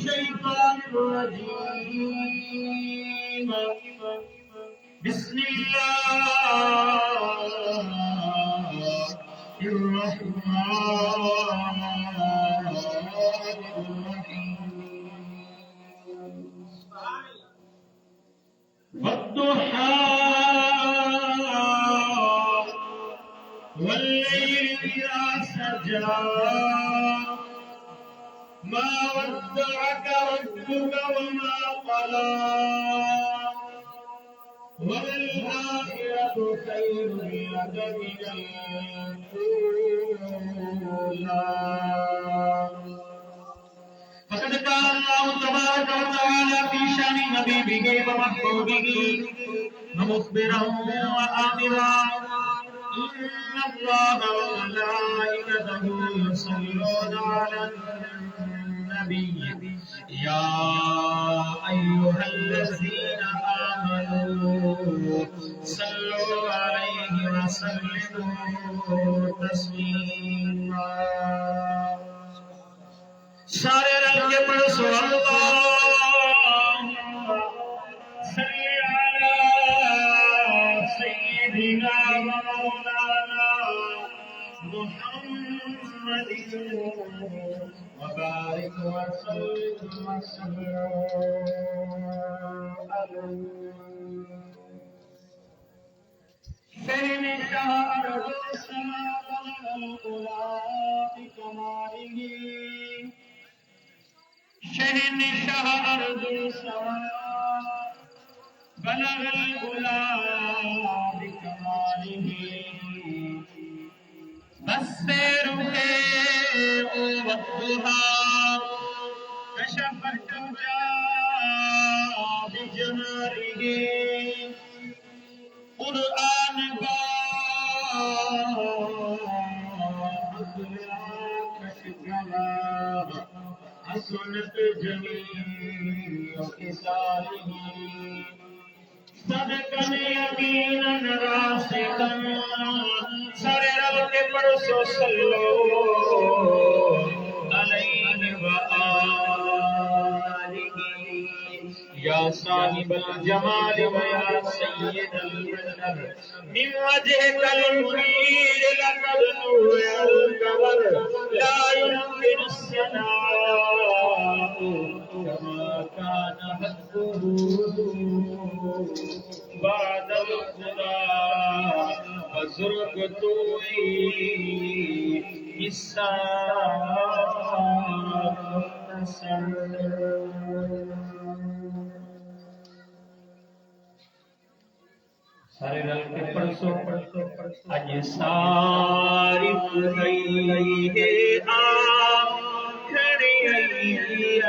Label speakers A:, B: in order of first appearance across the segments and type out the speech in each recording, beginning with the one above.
A: الشيطان الرجيم بسم الله الرحمن الرحيم والضحى والليل إذا سجى ما ودعك ربك وما قلى وللآخرة خير لك من الأولى فقد قال الله تبارك وتعالى في شأن حبيبه ومحبوبه ومخبرا وآمرا إن الله وملائكته يصلون على النبي يا أيها الذين آمنوا صلوا عليه وسلموا تسليما سارے رل کے پڑھ سو اللہم صلی علی سیدنا مولانا محمد وبارک وسلم شہن شاہ ارض السماء بلغ العلا بکمالہ شہن شاہ ارض السماء بلغ العلا بکمالہ بس رکھے او والضحى کشف الدجى بجمالہ قرآن کا حسنت جمیع خصالہ صدقاً یقیناً راسخاً سارے رب کے پرسو صلو علیہ وآلہ یا صاحب الجمال ویا سید البشر من وجهك المنير لقد نور القمر لا يمكن الثناء كما كان حقه بعد الخدا فزرق توي سارے رل کے پرسو اج ساری پوری ہے آخری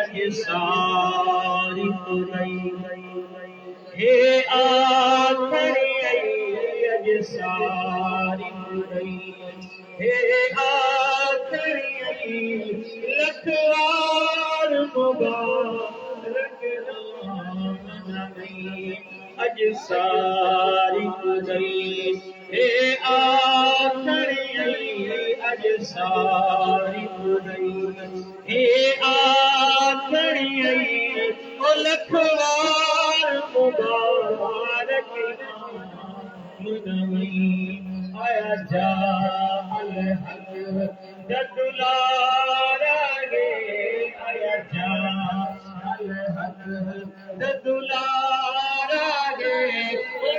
A: اج ساری پوری ہے آخری اج ساری پوری ہے آخری لکھوار مبارک اج ساری پوری ہے آخری اج ساری پوری ہے آخری او لکھوار مبارک منوی آیا جا الحق دلارا گے آیا جا الحق دلارا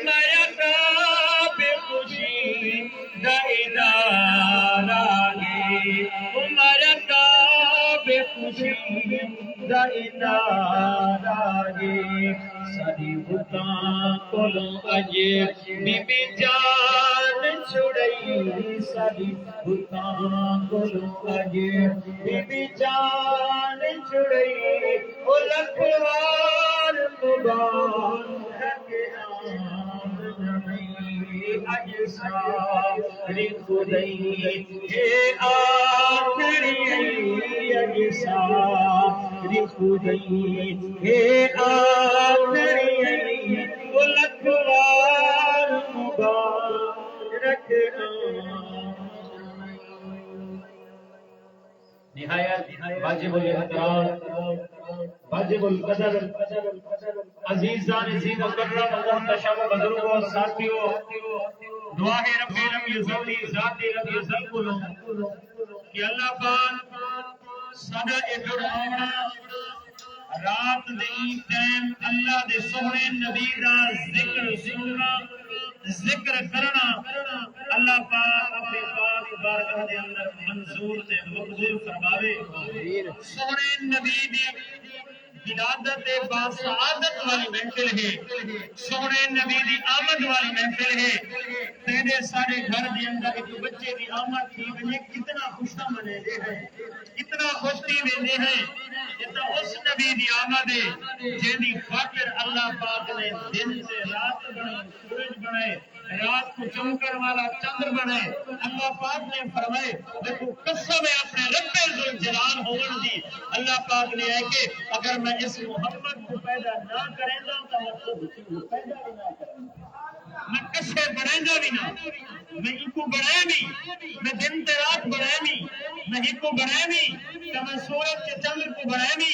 A: میرا کعب خوشی دا ادارہ میرا کعب خوشی دا ادارہ ساری بتاں کولوں اج بی بی جان چھڑائی ساری بتاں کولوں اج بی بی جان چھڑائی او لکھوار مبارک اج ساری خدائی ہے آخری اج ساری خدائی ہے آخری وہ لکھوار مبارک نہایت واجب الاحترام واجب القدر عزیزان عزیز مکرم محتشم بزرگوں اور ساتھیوں، دعا ہے رب لم یزلی ذات رب یزل کہ اللہ پاک سدا ادھر آنا رات دی ٹائم اللہ دے سونے نبی دا ذکر سننا ذکر کرنا اللہ پاک اپنے پاک بارگاہ دے اندر منظور تے مقبول فرماوے۔ سونے نبی دی ولادت با سعادت والی محفل ہے، سونے نبی دی آمد والی محفل ہے۔ تیرے سارے گھر دی اندر ایک بچے دی آمد تھی وجہ کتنا خوشا منے دے ہیں، کتنا خوشی ویندے ہیں۔ یہ تو اس نبی دی آمد ہے جن دی خاطر اللہ پاک نے دن سے رات بنائے، سورج بنائے، رات کو چمکر والا چندر بنائے۔ اللہ پاک نے فرمائے دیکھو قسم ہے اپنے رب ذوالجلال ہون دی، اللہ پاک نے ہے کہ اگر میں اس محمد کو پیدا نہ کریں گا تو میں خود کو پیدا بھی نہ کروں گا، میں کسے بڑھیں گا بھی نہ، میں ان کو بڑھیں بھی، میں دن تے رات بڑھیں بھی، میں ان کو بڑھیں بھی تو میں سورج کے چندر کو بڑھیں بھی،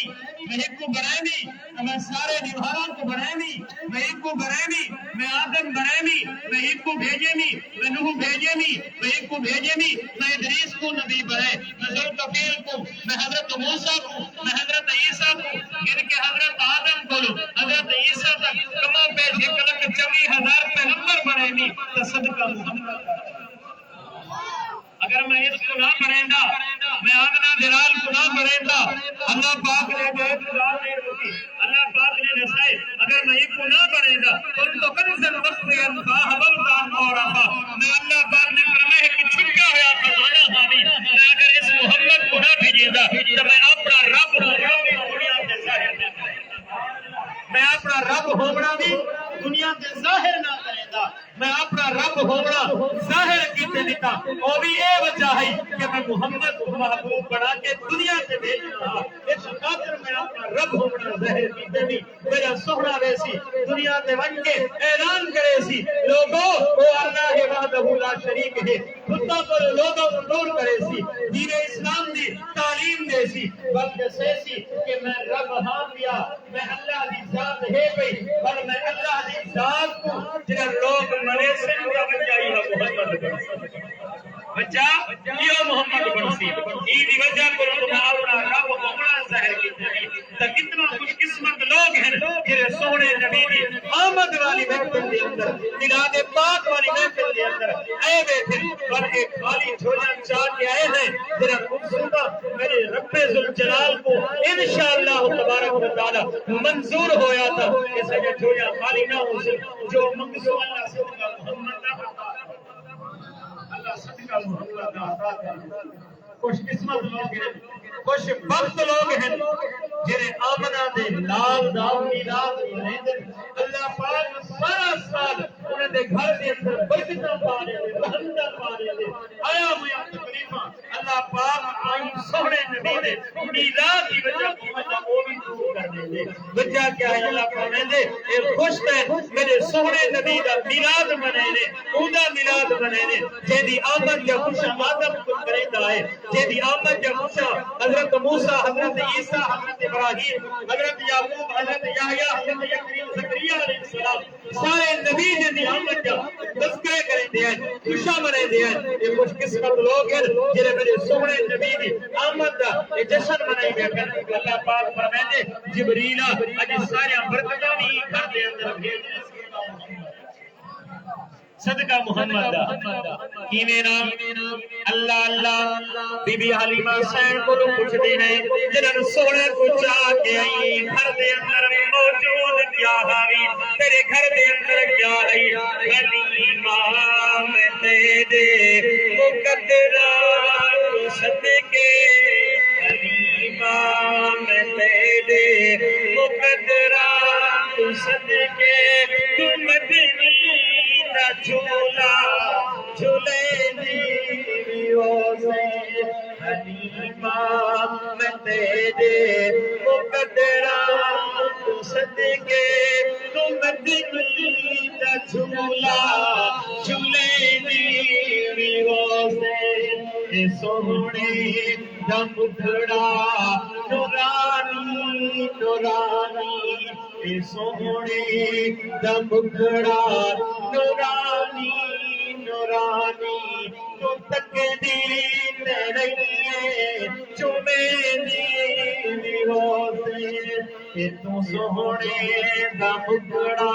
A: میں ان کو بڑھیں بھی تو میں سارے نبھاروں کو بڑھیں بھی، میں ان کو بڑھیں بھی، میں آدم بڑھیں بھی، میں ان کو بھیجے بھی، میں نوح بھیجے بھی، میں ان کو بھیجے بھی، میں ادریس کو نبی بڑھے، میں ذوالکفیل کو، میں حضرت موسیٰ کو، میں حضرت عیسیٰ کو، ان کے حضرت آدم کو، حضرت عیسیٰ تک کما پیش 1,24,000 پیغمبر بڑھے بھی تو صدقہ محمد۔ اگر میں اس کو نہ پڑھیں گا، میں آمنہ دلال کو نہ پڑھیں گا، اللہ پاک نے بہت دعا دے رکھی، اللہ پاک نے نسائے اگر میں اس کو نہ پڑھیں گا تو کنزل وقتین فاہبلتان اور آفا، میں اللہ پاک نے فرمائے کہ چھکا ہوا خزانہ حامی، میں اگر اس محمد کو نہ بھیجیں گا تو میں اپنا رب ہوگا بھی دنیا کے ظاہر نہ کریں گا، میں اپنا رب ہوگا بھی دنیا کے ظاہر نہ کریں گا، میں اپنا رب ہوگا ظاہر کیتے دیتا، وہ بھی اے وجہ ہے کہ میں محمد کو محبوب بنا کے دنیا سے بھیج رہا، اس خاطر میں اپنا رب ہوگا ظاہر کیتے دی، میرا سہرا ویسی دنیا سے بن کے اعلان کرے سی لوگوں وہ اللہ وحدہ لا شریک ہے، خدا پر لوگوں کو دور کرے سی، دین اسلام دی تعلیم دے سی، بلکہ سے سی کہ میں رب ہاں پیا، میں اللہ دی ذات ہے پئی، پر میں اللہ دی ذات کو جنہاں لوگ مرے سے کا بچائی ہے محمد بچہ یہ محمد بنسی ایدی وجہ پر تمہیں اپنا رب اپنا ظاہر کی جائے تو کتنا خوش قسمت لوگ ہیں جنہیں سونے نبی دی آمد والی محفل دے اندر میلاد پاک والی محفل دے اندر اے بیٹھے بلکہ خالی جھولا چاہ کے آئے ہیں جنہیں خوبصورت میرے رب ذوالجلال کو انشاءاللہ تبارک و تعالی منظور ہویا تھا کہ سجا جھولا خالی نہ ہو سے جو منگسو اللہ سے محمد نہ اللہ صدقہ محمد کا عطا کر۔ خوش قسمت لوگ ہیں، خوش بخت لوگ ہیں جنہیں آمنہ دے لال داؤ میلاد مہیندے اللہ پاک سارا سال انہیں دے گھر دے اندر برکتہ پا رہے دے رحمتہ پا رہے دے آیا ہویا تکلیفہ اللہ پاک آئی سونے نبی دے میلاد کی وجہ کی وجہ وہ بھی دور کرنے دے وجہ کیا ہے اللہ فرمائے دے اے خوش ہے میرے سونے نبی دا میلاد منے دے اودا میلاد منے دے جیدی آمد یا خوشا آدم کچھ کرے دائے جیدی آمد یا خوشا حضرت موسیٰ حضرت عیسیٰ حضرت ابراہیم حضرت یعقوب حضرت یحییٰ حضرت زکریا علیہ السلام سارے نبی جیدی آمد یا تذکرے کریں دے ہیں خوشا منے دے ہیں یہ خوش قسمت لوگ ہیں جنہیں میرے سونے نبی دی آمد دا یہ جشن منائی بے کرنے اللہ پاک فرمائے دے جبریلہ اج سارے برکتہ نہیں گھر دے اندر بھیجنے صدقہ محمد دا کیویں نام اللہ اللہ بی بی حلیمہ حسین کو کچھ دے ہیں جنہاں سونے کو چاہ کے آئی گھر دے اندر موجود کیا حاوی تیرے گھر دے اندر کیا ہے حلیمہ میں تیرے مقدرات صدقے حلیمہ میں تیرے مقدرات صدقے تو مدنی جھولا جھولے دیویوں سے حلیمہ میں تیرے مقدرات صدقے تو مدنی جھولا جھولے دیویوں سے سونے دم دھڑا نورانی نورانی اے سوہنے دا مکھڑا نورانی نورانی تو تک دی رہیے چومے دی روزے کہ تو سوہنے دا مکھڑا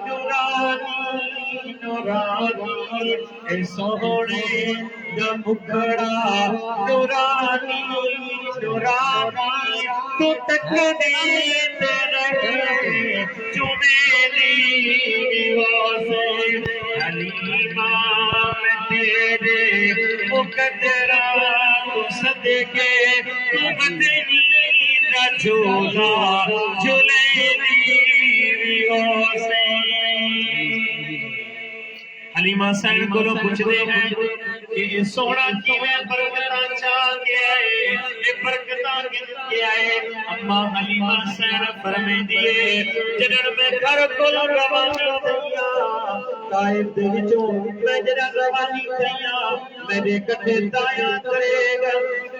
A: نورانی نورانی اے سوہنے دا مکھڑا نورانی نورانی تو تک دین رہے چومے دی روزے حلیمہ میں تیرے مقدرہ کو صدقے تو مدنی دا جھولا جھولے دی روزے حلیمہ سین کو لوگ پوچھتے ہیں کہ یہ سونا کیویں برکتاں چاہ گیا ہے یہ برکتاں گن گیا ہے اما حلیمہ سین فرمیندی ہے جنہاں میں گھر کو روانی تھیاں طائف دے وچوں میں جنہاں روانی تھیاں میرے کٹھے دایاں کرے گا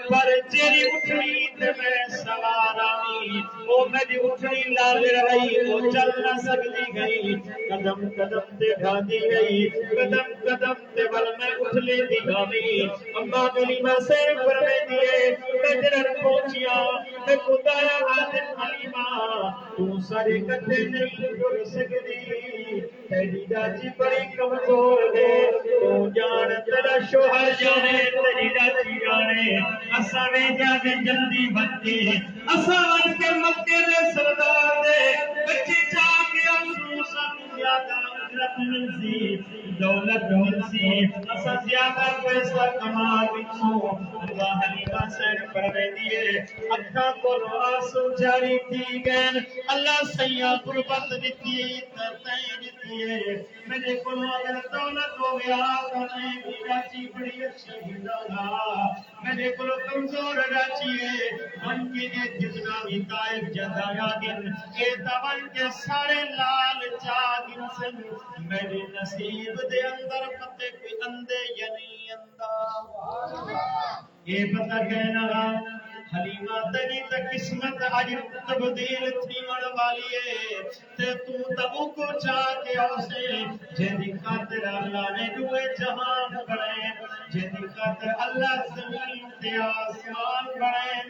A: پر تیری اٹھنی تے میں سوار آئی او میری اٹھنی لال رہی وہ چل نہ سکتی گئی قدم قدم تے بھاگی گئی قدم قدم تے بل میں اٹھ لے دی گامی اما حلیمہ سین فرمیندی ہے میں جنہاں پہنچیا میں خدایا عادت حلیمہ تو سارے کٹھے نہیں ٹر سکتی تیری چاچی بڑی کمزور ہے تو جان تیرا شوہر جانے تیری چاچی جانے اساں نے جانے جلدی بچے اساں ون کے مکے دے سردار دے بچے جا کے افسوس زیادہ اجرت ملسی دولت ملسی اساں زیادہ پیسہ کما وچوں اللہ حلیمہ سین فرمیندی ہے اکھاں کو آنسو جاری تھی گئن اللہ سیاں قربت دتی تے دتی ہے میرے کو اگر دولت ہو گیا تو میں بھی چاچی بڑی اچھی ہوگا میرے کو کمزور راچی ہے من کے جتنا بھی طائف جدایا گن اے تمن کے سارے لال چاگن سن میرے نصیب دے اندر پتے کوئی اندے یعنی اندہ یہ پتہ کہنا حلیمہ تیری تا قسمت آج تبدیل تھی مڑ والی ہے تے تو تبو کو چاہ کے آسے جیدی خاطر اللہ نے دوئے جہان بڑھائیں جیدی خاطر اللہ زمین تے آسمان بڑھائیں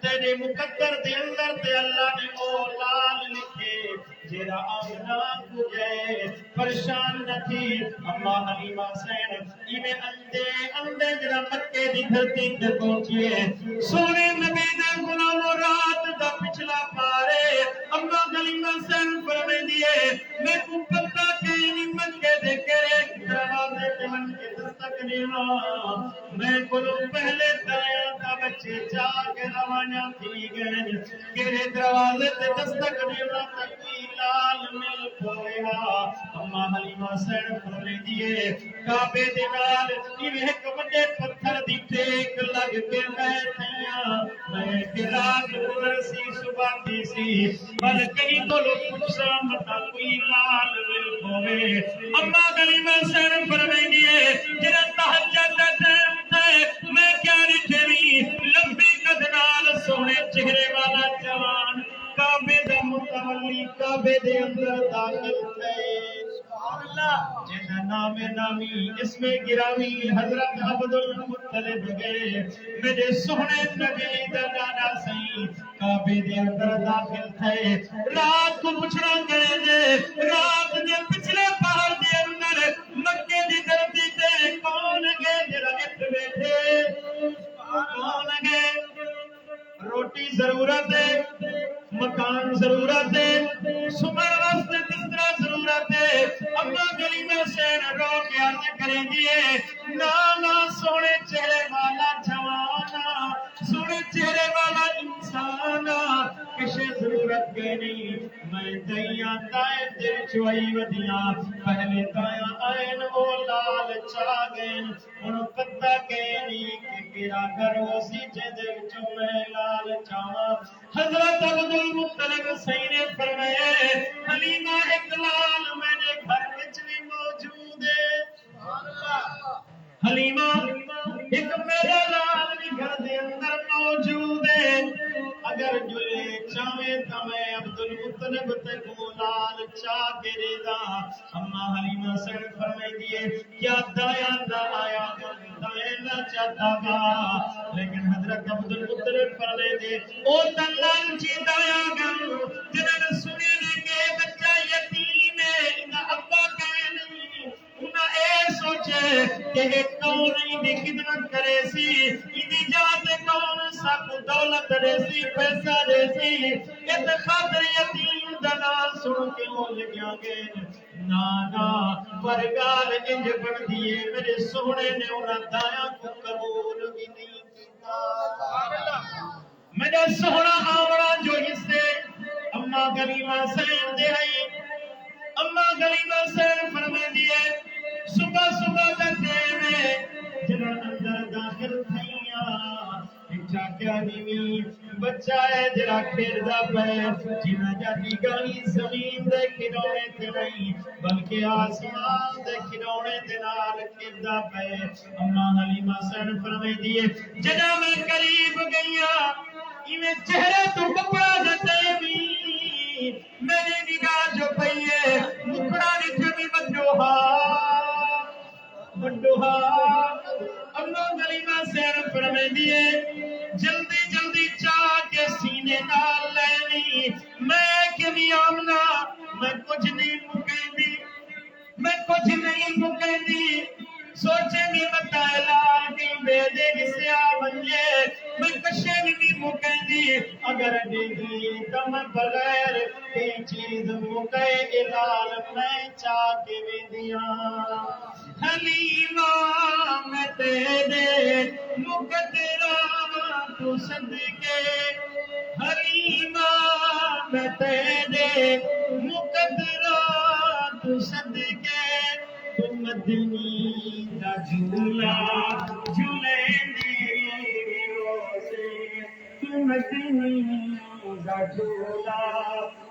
A: تیرے مقدر دے اندر تے اللہ نے او لال لکھے جیرا آمنا کو گئے پریشان نہ تھی اما حلیمہ سین ایمیں اندے جرا مکے دی دھرتی تے پہنچیے سونے نبی دے غلام رات دا پچھلا پارے اما حلیمہ سین فرمیندی ہے میں کو پتہ کہ نہیں مکے دے کرے دروازے تے من کے دستک دینا میں کو پہلے دایا تا بچے جا کے روانہ تھی گئے کرے دروازے تے دستک دینا تک لال مل پویا اما حلیمہ سین فرمیندی ہے کعبے دے نال ایویں ایک بڑے پتھر دی ٹیک لگ کے بیٹھیاں میں کہ رات گزرسی صبح دی سی پر کہیں تو لوگ پوچھا متا کوئی لال مل پوے اما حلیمہ سین فرمیندی ہے جڑا تہجد دا ٹائم تے میں کیا رٹھوی لمبی قد نال سونے چہرے والا جوان کعبے دا متولی کعبے دے اندر داخل تھے سبحان اللہ جنہ نام نامی اسم گرامی حضرت عبد المطلب گئے میرے سونے نبی دا نانا سی کعبے دے اندر داخل تھے رات کو پوچھنا گئے دے رات دے پچھلے پہاڑ دے اندر مکے دی دھرتی تے کون گئے جڑا اٹھ بیٹھے کون گئے روٹی ضرورت ہے مکان ضرورت ہے سمر وقت کس طرح ضرورت ہے اما حلیمہ سین رو کے عرض کریں دیئے نانا سونے چہرے والا جوانا سونے چہرے والا انسانا کشے ضرورت گئے نہیں میں دائیاں دائیں دل چوائی ودیاں پہلے دائیاں آئین وہ لال چاہ گئن انہوں پتہ گئے نہیں کہ میرا گھر اسی جدے جو میں لال چاہاں حضرت عبد المطلب صحیح نے فرمائے حلیمہ ایک لال میں نے گھر وچ بھی موجود ہے حلیمہ ایک میرا لال بھی گھر دے اندر موجود ہے اگر جلے چاہے تمہیں عبد المطلب تے لال چاہ کے ریدا اما حلیمہ سن فرمائی دیے کیا دایا نہ آیا دایا نہ چاہتا گا لیکن حضرت عبد المطلب فرمائے دے او تلال چی دایا گا جنہاں سنے لگے بچہ یتیم ہے انہاں ابا کہیں نہیں انہاں اے سوچے کہ ایک کون دی خدمت کرے سی انہی جاتے کون سب دولت رے سی پیسہ رے سی ات خاطر یتیم دنا سن کے ہو لگیا گے نانا پرگار انج بڑھ دیئے میرے سونے نے انہاں دایا کو قبول بھی نہیں کیتا میرا سونا آورا جو حصے اما غلیمہ سین دے آئی اما غلیمہ سین فرمائے دیئے صبح صبح تکے میں جنہاں اندر داخل تھائیاں ایک چاکیا نیوی بچہ ہے جرا کھیردہ پہ جنہاں جاتی گالی زمین دے کھڑونے تے نہیں بلکہ آسمان دے کھڑونے تے نال کھیردہ پہ اما حلیمہ سین فرمائے دیئے جنہاں میں قریب گئیا میں چہرے تو کپڑا جتے بھی میری نگاہ جو پئیے مکڑا نچمی بندوہا اللہ غلیمہ سین فرمائے دیئے جلدی جلدی چاہ کے سینے نال لینی میں کبھی آمنا میں کچھ نہیں مکیندی میں کچھ نہیں مکیندی سوچے بھی بتائے لال کی بیدے کسے آمنجے میں کشے نہیں مکیندی اگر دیدی تم بغیر کئی چیز مکے الال میں چاہ کے بیدیاں حلیمہ میں تیرے مقدرہ تو صدقے حلیمہ میں تیرے مقدرہ تو صدقے تو مدنی دا جھولا جھولیں دی روزے تو مدنی دا جھولا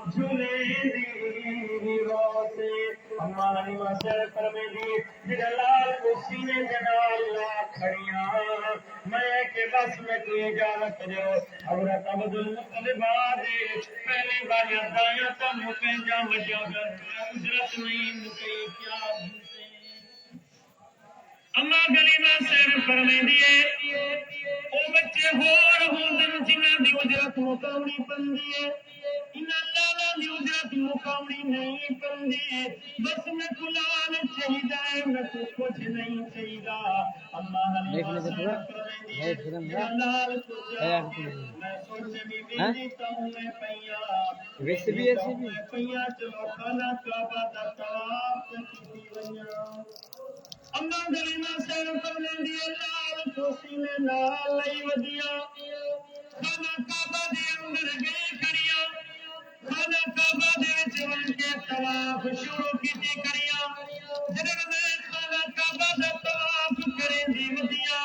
A: جھولیں دی روزے ہماری مسئلہ فرمے دی جلال کو سینے جنال لا کھڑیاں میں کہ بس میں کوئی اجازت جو عورت عبد المطلب آدھے پہلے بار یادائیاں تا مکیں جا مجاگر اجرت نہیں مکیں کیا بھوسے اما غلیمہ سین فرمے دیئے او بچے ہور ہوندن جنہ دی اجرت مقامنی پندیے انہاں لالا دی اجرت مقامنی نہیں پندیے بس میں کلان چاہیدہ ہے میں کچھ نہیں چاہیدہ اما حلیمہ سین فرمے دیئے جلال کو جا میں سوچے بھی دیتا ہوں میں پہیا چلو کھانا کعبہ دا طواف کسی ونیا اما غلیمہ سین فرمے دیئے لال کو سینے نال لئی ودیا کھانا کعبہ دے اندر گئے کھڑیاں خانہ کعبہ دے وچ ون کے طواف شروع کیتی کریاں جنہاں میں خانہ کعبہ دا طواف کریں دی ودیا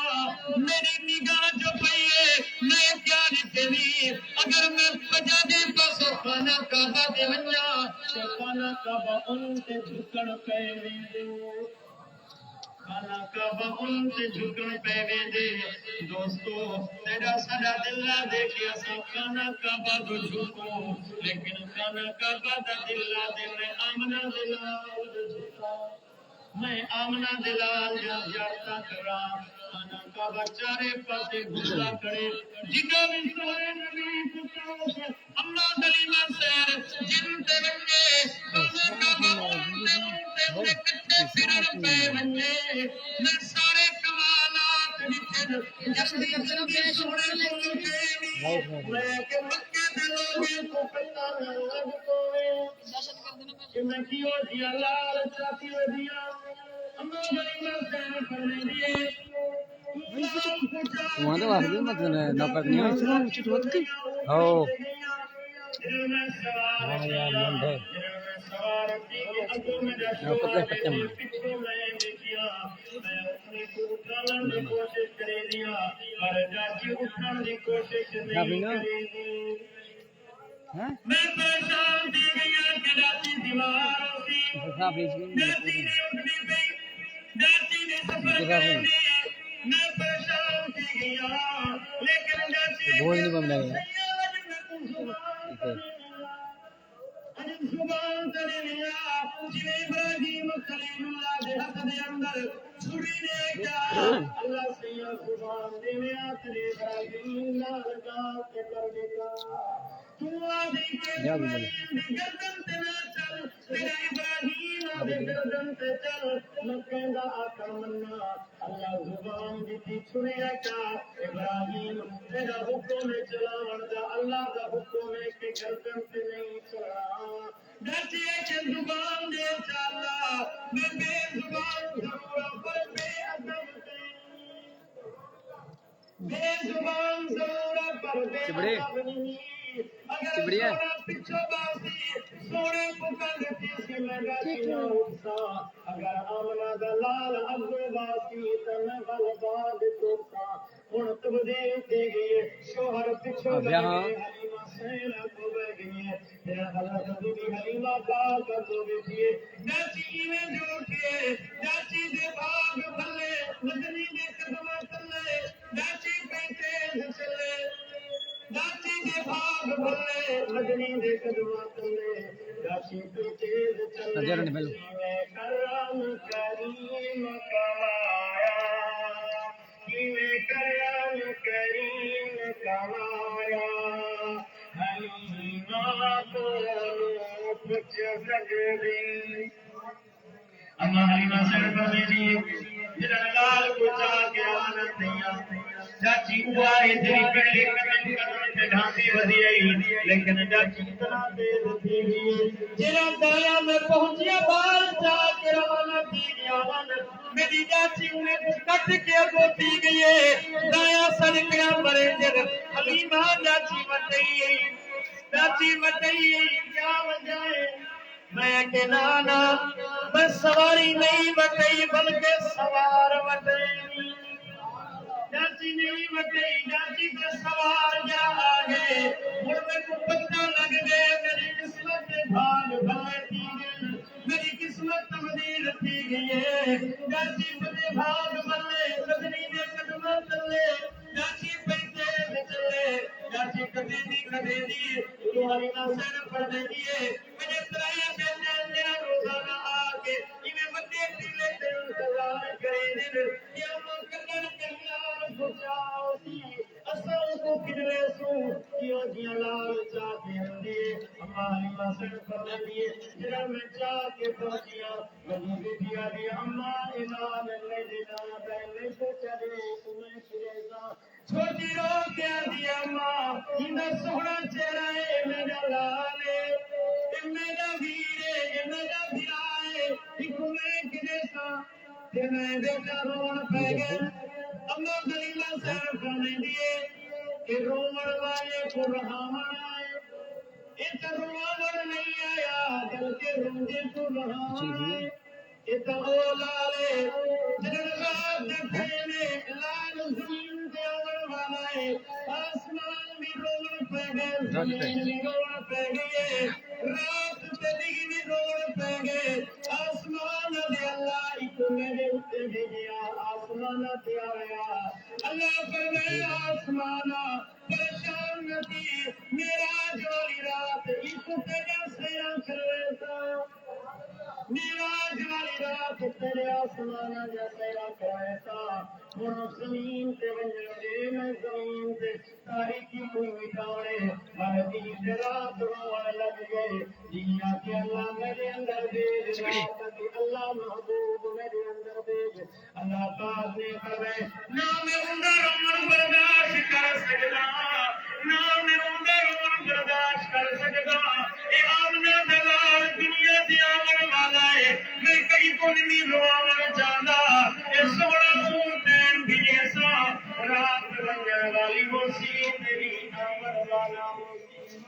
A: میری نگاہ جو پئیے میں کیا لکھنی اگر میں پجادے پاس خانہ کعبہ دے ونجا تے خانہ کعبہ ان تے جھکن پے ویندے خانہ کعبہ ان سے جھکن پہ ویندے دوستو تیرا سارا دل نہ دیکھے اساں خانہ کعبہ تو جھکو لیکن خانہ کعبہ دا دل نہ دے میں آمنہ دلال جھکا میں آمنہ دلال جارتا کرا خانہ کعبہ چارے پاسے گھسلا کرے جگہ بھی سارے نبی پتاوش اما غلیمہ سین جن تے ونجے خانہ کعبہ ان تے کٹے پھرن پہ ونجے میں سارے کمالات دکھن جلدی جلدی سونے کو لگے میں کہ مکے دے لوگے کو پتہ نہ لگ پوے کہ میں کیوں دیا لال چاہتی ہو دیا اما غلیمہ سین فرمے دیئے
B: وہاں تو واحد مت نہ پکنی ہے سنا اچھا وقت کی او ہاں یار من ہے نہ پتہ پتہ من ہاں
A: میں پریشان دی گیا کہ راتی دیوار سی راتی نے اٹھنی پئی راتی نے سفر کرنی میں پریشان دی گیا لیکن راتی
B: بول نہیں بم لگا
A: میں چھری نے کیا اللہ سیا زبان دے آخری ابراہیم نال گا کے کر دیا تو آدھی کے ابراہیم دی گردن تے نہ چل تیرا ابراہیم آدھی گردن تے چل مکہ دا آقا منا اللہ زبان دی چھری نے کیا ابراہیم تیرا حکم چلاون دا اللہ دا حکم ہے کہ گردن تے نہیں چلا ڈچے کے زبان دے چالا میں بے زبان ضرور پر بے ادب بے زبان ضرور پر بے ادب نہیں اگر سونا پچھو باسی سونے پکل تیسی میں گاتی نہ اٹھا اگر آمنا دلال عبدو باسی تن غلباد توتا ان تبدیل دے گئے شوہر پچھو گئے حلیمہ سینہ کو بے گئے تیرا غلط دوبی حلیمہ پاک کو بیٹھئے جاچی میں جوٹھئے جاچی دے بھاگ بھلے مدنی دے قدمہ تلے جاچی پیتیز چلے جاچی دے بھاگ بھلے مدنی دے قدمہ تلے جاچی پیتیز چلے میں کرم کریم کمایا کرم کریم کمایا حلیمہ کو کچھ سجدے اما حلیمہ صرف میری جنہ لال کو چاہ کے آنا دیا چاچی اوائے تیری پہلی قدم تے ڈھانسی وزی آئی لیکن چاچی اتنا دیر تھی جنہ دایا میں پہنچیا بال چاہ کے روانہ تھی آوان میری چاچی انہیں کٹ کے بوتی گئی دایا سڑکیا مرے جر حلیمہ چاچی مٹئی کیا وجہ ہے میں کہ نانا میں سواری نہیں مٹئی بلکہ سوار مٹئی جاچی نہیں مٹئی جاچی پہ سوار جا آگے مڑ میں کو پتہ لگ گئے میری قسمت بھاگ بھلے تھی گئی میری قسمت تبدیل تھی گئی ہے جاچی پہ بھاگ بھلے بدنی دے قدمہ تلے جاچی پیتے چلے جاچی کبھی دی تو حلیمہ سین پڑھ دے دیئے مجھے ترائیہ بیٹے میرا روزانہ آکے انہیں مدے پیلے تے انتظار کرے دن یا مکلر کلیار بچاؤ سی اصل کو کدرے سو کیوں جیاں لال چاہتے ہیں دیئے اما حلیمہ سین پڑھ دے دیئے جنہ میں چاہ کے پہنچیا مجھے بیٹیا دی اما امام اللہ دینا پہلے سے چلے تمہیں شریزا چھوٹی رو کیا دیا ماں اندر سوڑا چہرہ ہے میرا لالے میرا ویرے میرا بھرائے ایک میں کدے سا کہ میں بیٹا رون پہ گئے اللہ دلیلہ سیر کرنے دیئے کہ رومڑ والے کو رہاوڑ آئے اتنا رومڑ نہیں آیا بلکہ روندے کو رہاوڑ آئے اتنا اولالے جنر رات دکھینے لال زمین دے آور والا ہے آسمان بھی روڑ پہ گئے زمین بھی روڑ پہ گئے رات تدگی بھی روڑ پہ گئے آسمان دے اللہ ایک میرے اتے بھی گیا آسمان دے آیا اللہ فرمائے آسمانا پریشان نتی میرا جولی رات ایک تیجا سیرا کرویتا میرا جواری رات تیرے آسمانا جیسے رکھائیتا منو زمین تے ونجے میں زمین تے تاریکی کوئی مٹاوڑے مردی تے رات روڑ لگ گئے جیا کہ اللہ میرے اندر بیج رات کی اللہ محبوب میرے اندر بیج اللہ پاک نے کرے نا میں اندر عمر برداشت کر سکتا نا میں اندر عمر برداشت کر سکتا اے آمنا دلال دنیا دیا والا ہے میں کئی کو نہیں روان جانا اے سوڑا سوٹین بھی ایسا رات رنگر والی موسی تیری آمر والا موسی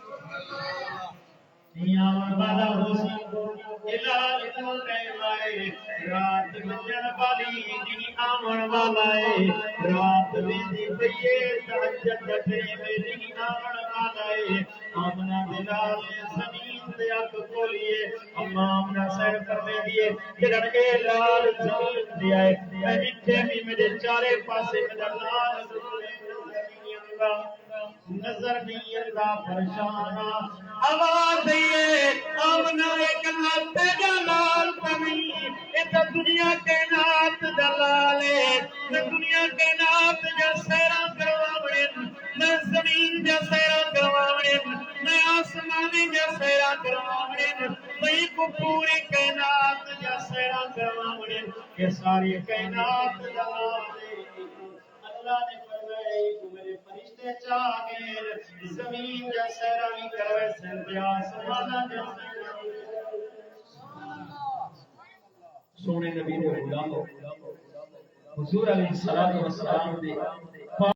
A: آمر والا موسی الال اتنا کہوائے رات رنگر والی دی آمر والا ہے رات میری بھئیے تحجت بٹھے میری آمر والا ہے آمنا دلال زمین تے آگ کھولیے اما آمنا سیر کرنے دیئے جنر اے لال زمین دیا ہے میں مٹھے بھی میرے چارے پاسے میرا لال نظر نہیں اللہ پرشانا آواز دیئے آمنا ایک اللہ تیجا لال پمی ایتا دنیا کے نات سیرا کرواونے مئی کو پوری کائنات یا سیرا کرواونے کہ ساری کائنات جلاونے اللہ نے فرمایا کہ میرے فرشتے چاہ گئے زمین یا سیرا نہیں کرے سندیا سمانا جیسے سونے نبی دے غلامو حضور علیہ الصلوۃ والسلام دے